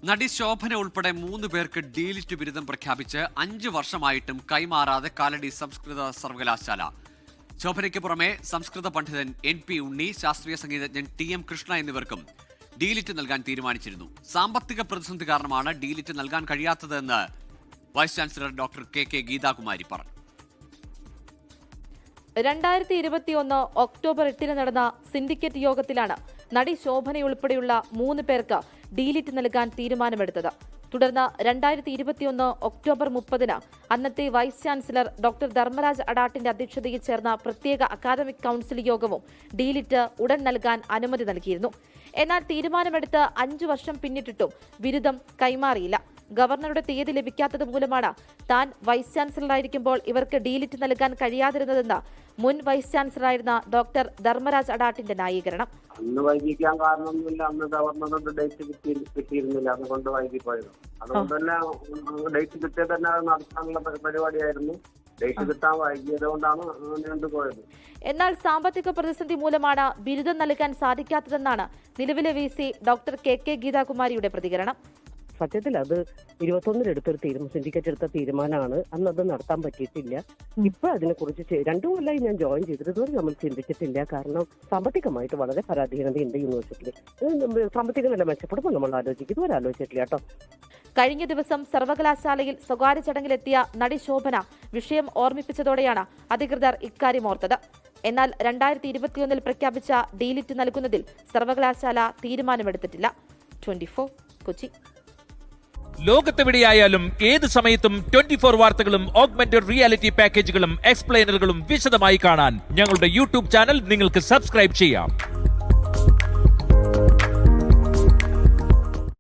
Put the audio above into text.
നടി ശോഭന ഉൾപ്പെടെ 3 പേർക്ക് ഡീലിറ്റ് ബിരുദം പ്രഖ്യാപിച്ച് 5 വർഷമായിട്ടും കൈമാറാതെ കാലടി സംസ്കൃത സർവകലാശാല. ശോഭനയ്ക്ക് പുറമെ സംസ്കൃത പണ്ഡിതൻ NP ഉണ്ണി, ശാസ്ത്രീയ സംഗീതജ്ഞൻ TM കൃഷ്ണ എന്നിവർക്കും ഡീലിറ്റ് നൽകാൻ തീരുമാനിച്ചിരുന്നു. സാമ്പത്തിക പ്രതിസന്ധി കാരണമാണ് ഡീലിറ്റ് നൽകാൻ കഴിയാത്തതെന്ന് vice chancellor doctor KK Geethakumari പറഞ്ഞു. 2021 ഒക്ടോബർ 8 നടന്ന സിൻഡിക്കേറ്റ് യോഗത്തിലാണ് നടി ശോഭനയുൾപ്പെടെയുള്ള 3 പേർക്ക് ഡീലിറ്റ് നൽകാൻ തീരുമാനമെടുത്തത്. തുടർന്ന് 2021 ഒക്ടോബർ 30 അന്നത്തെ വൈസ് ചാൻസലർ ഡോക്ടർ ധർമ്മരാജ് അഡാട്ടിന്റെ അധ്യക്ഷതയിൽ ചേർന്ന പ്രത്യേക അക്കാദമിക് കൌൺസിൽ യോഗവും ഡീലിറ്റ് ഉടൻ നൽകാൻ അനുമതി നൽകിയിരുന്നു. എന്നാൽ തീരുമാനമെടുത്ത് 5 വർഷം പിന്നിട്ടിട്ടും ബിരുദം കൈമാറിയില്ല. ഗവർണറുടെ തീയതി ലഭിക്കാത്തത് മൂലമാണ് താൻ വൈസ് ചാൻസലറായിരിക്കുമ്പോൾ ഇവർക്ക് ഡീലിറ്റ് നൽകാൻ കഴിയാതിരുന്നതെന്ന് മുൻ വൈസ് ചാൻസലറായിരുന്ന ഡോക്ടർ ധർമ്മരാജ് അഡാട്ടിന്റെ ന്യായീകരണം. അന്ന് വൈകിക്കാൻ കാരണമൊന്നുമില്ല. അന്ന് ഗവർണറുടെ ഡേറ്റ് കിട്ടിയിരുന്നില്ല, അതുകൊണ്ട് വൈകിപ്പോയത്. അതുകൊണ്ട് തന്നെ ഡേറ്റ് കിട്ടിയത് തന്നെ നടത്താനുള്ള പരിപാടിയായിരുന്നു. ഡേറ്റ് കിട്ടാൻ വൈകിയത് കൊണ്ടാണ് നീണ്ടുപോയത്. എന്നാൽ സാമ്പത്തിക പ്രതിസന്ധി മൂലമാണ് ബിരുദം നൽകാൻ സാധിക്കാത്തതെന്നാണ് നിലവിലെ VC ഡോക്ടർ KK ഗീതാകുമാരിയുടെ പ്രതികരണം. സത്യത്തിൽ അത് 21 സിൻഡിക്കേറ്റ് എടുത്ത തീരുമാനമാണ്. അന്ന് അത് നടത്താൻ പറ്റിയിട്ടില്ല. ഇപ്പൊ അതിനെക്കുറിച്ച് 2 കൊല്ലമായി ഞാൻ ജോയിൻ ചെയ്തിട്ട് ഇതുവരെ നമ്മൾ ചിന്തിച്ചിട്ടില്ല. കാരണം സാമ്പത്തികമായിട്ട് വളരെ പരാധീനതയുണ്ട് യൂണിവേഴ്സിറ്റിയിൽ. സാമ്പത്തിക നില മെച്ചപ്പെടുമ്പോൾ നമ്മൾ ആലോചിക്കും. ഇതുവരെ ആലോചിച്ചിട്ടില്ല കേട്ടോ. കഴിഞ്ഞ ദിവസം സർവകലാശാലയിൽ സ്വകാര്യ ചടങ്ങിലെത്തിയ നടി ശോഭന വിഷയം ഓർമ്മിപ്പിച്ചതോടെയാണ് അധികൃതർ ഇക്കാര്യം ഓർത്തത്. എന്നാൽ 2021 പ്രഖ്യാപിച്ച ഡീലിറ്റ് നൽകുന്നതിൽ സർവകലാശാല തീരുമാനമെടുത്തിട്ടില്ല. 24 കൊച്ചി. ലോകത്തെവിടെയായാലും ഏത് സമയത്തും 24 വാർത്തകളും ഓഗ്മെന്റഡ് റിയാലിറ്റി പാക്കേജുകളും എക്സ്പ്ലെയിനറുകളും വിശദമായി കാണാൻ ഞങ്ങളുടെ YouTube ചാനൽ നിങ്ങൾക്ക് സബ്സ്ക്രൈബ് ചെയ്യാം.